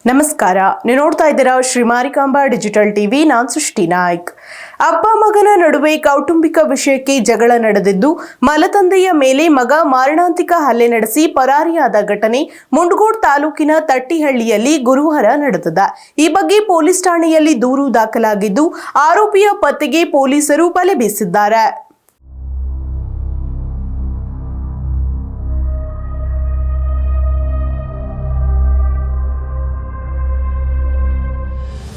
ನಮಸ್ಕಾರ, ನೀವು ನೋಡ್ತಾ ಇದ್ದೀರಾ ಶ್ರೀ ಮಾರಿಕಾಂಬಾ ಡಿಜಿಟಲ್ ಟಿವಿ. ನಾನು ಸೃಷ್ಟಿ ನಾಯ್ಕ್. ಅಪ್ಪ ಮಗನ ನಡುವೆ ಕೌಟುಂಬಿಕ ವಿಷಯಕ್ಕೆ ಜಗಳ ನಡೆದಿದ್ದು ಮಲತಂದೆಯ ಮೇಲೆ ಮಗ ಮಾರಣಾಂತಿಕ ಹಲ್ಲೆ ನಡೆಸಿ ಪರಾರಿಯಾದ ಘಟನೆ ಮುಂಡಗೋಡ್ ತಾಲೂಕಿನ ತಟ್ಟಿಹಳ್ಳಿಯಲ್ಲಿ ಗುರುವಾರ ನಡೆದಿದೆ. ಈ ಬಗ್ಗೆ ಪೊಲೀಸ್ ಠಾಣೆಯಲ್ಲಿ ದೂರು ದಾಖಲಾಗಿದ್ದು ಆರೋಪಿಯ ಪತ್ತೆಗೆ ಪೊಲೀಸರು ಬಲೆ ಬೀಸಿದ್ದಾರೆ.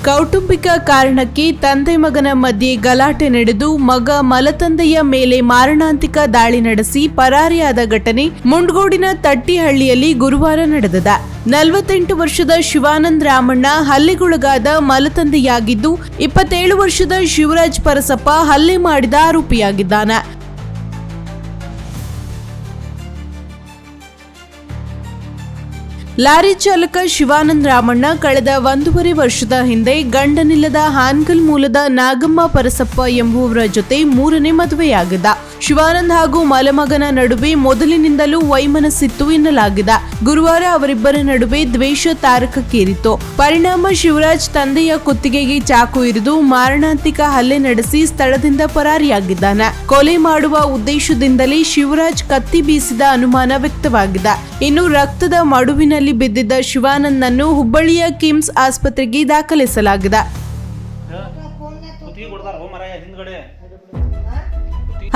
ಕೌಟುಂಬಿಕ ಕಾರಣಕ್ಕೆ ತಂದೆ ಮಗನ ಮಧ್ಯೆ ಗಲಾಟೆ ನಡೆದು ಮಗ ಮಲತಂದೆಯ ಮೇಲೆ ಮಾರಣಾಂತಿಕ ದಾಳಿ ನಡೆಸಿ ಪರಾರಿಯಾದ ಘಟನೆ ಮುಂಡಗೋಡಿನ ತಟ್ಟಿಹಳ್ಳಿಯಲ್ಲಿ ಗುರುವಾರ ನಡೆದಿದೆ. 48 ವರ್ಷದ ಶಿವಾನಂದ ರಾಮಣ್ಣ ಹಲ್ಲೆಗೊಳಗಾದ ಮಲತಂದೆಯಾಗಿದ್ದು 27 ವರ್ಷದ ಶಿವರಾಜ್ ಪರಸಪ್ಪ ಹಲ್ಲೆ ಮಾಡಿದ ಆರೋಪಿಯಾಗಿದ್ದಾನೆ. ಲಾರಿ ಚಾಲಕ ಶಿವಾನಂದ ರಾಮಣ್ಣ ಕಳೆದ 1.5 ವರ್ಷದ ಹಿಂದೆ ಗಂಡನಿಲ್ಲದ ಹಾನಗಲ್ ಮೂಲದ ನಾಗಮ್ಮ ಪರಸಪ್ಪ ಎಂಬುವರ ಜೊತೆ 3ನೇ ಮದುವೆಯಾಗಿದ್ದ. ಶಿವಾನಂದ್ ಹಾಗೂ ಮಲಮಗನ ನಡುವೆ ಮೊದಲಿನಿಂದಲೂ ವೈಮನಸ್ಸಿತ್ತು ಎನ್ನಲಾಗಿದೆ. ಗುರುವಾರ ಅವರಿಬ್ಬರ ನಡುವೆ ದ್ವೇಷ ತಾರಕಕ್ಕೇರಿತ್ತು. ಪರಿಣಾಮ ಶಿವರಾಜ್ ತಂದೆಯ ಕುತ್ತಿಗೆಗೆ ಚಾಕು ಇರಿದು ಮಾರಣಾಂತಿಕ ಹಲ್ಲೆ ನಡೆಸಿ ಸ್ಥಳದಿಂದ ಪರಾರಿಯಾಗಿದ್ದಾನೆ. ಕೊಲೆ ಮಾಡುವ ಉದ್ದೇಶದಿಂದಲೇ ಶಿವರಾಜ್ ಕತ್ತಿ ಬೀಸಿದ ಅನುಮಾನ ವ್ಯಕ್ತವಾಗಿದೆ. ಇನ್ನು ರಕ್ತದ ಮಡುವಿನಲ್ಲಿ ಬಿದ್ದಿದ್ದ ಶಿವಾನಂದನನ್ನು ಹುಬ್ಬಳ್ಳಿಯ ಕಿಮ್ಸ್ ಆಸ್ಪತ್ರೆಗೆ ದಾಖಲಿಸಲಾಗಿದೆ.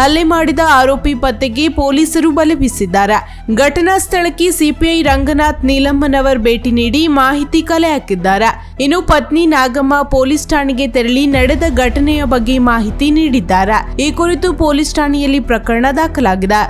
ಹಲ್ಲೆ ಮಾಡಿದ ಆರೋಪಿ ಪತ್ತೆಗೆ ಪೊಲೀಸರು ಬಲೆ ಬೀಸಿದ್ದಾರೆ. ಘಟನಾ ಸ್ಥಳಕ್ಕೆ ಸಿಪಿಐ ರಂಗನಾಥ್ ನೀಲಮ್ಮನವರ್ ಭೇಟಿ ನೀಡಿ ಮಾಹಿತಿ ಕಲೆ ಹಾಕಿದ್ದಾರೆ. ಇನ್ನು ಪತ್ನಿ ನಾಗಮ್ಮ ಪೊಲೀಸ್ ಠಾಣೆಗೆ ತೆರಳಿ ನಡೆದ ಘಟನೆಯ ಬಗ್ಗೆ ಮಾಹಿತಿ ನೀಡಿದ್ದಾರೆ. ಈ ಕುರಿತು ಪೊಲೀಸ್ ಠಾಣೆಯಲ್ಲಿ ಪ್ರಕರಣ ದಾಖಲಾಗಿದೆ.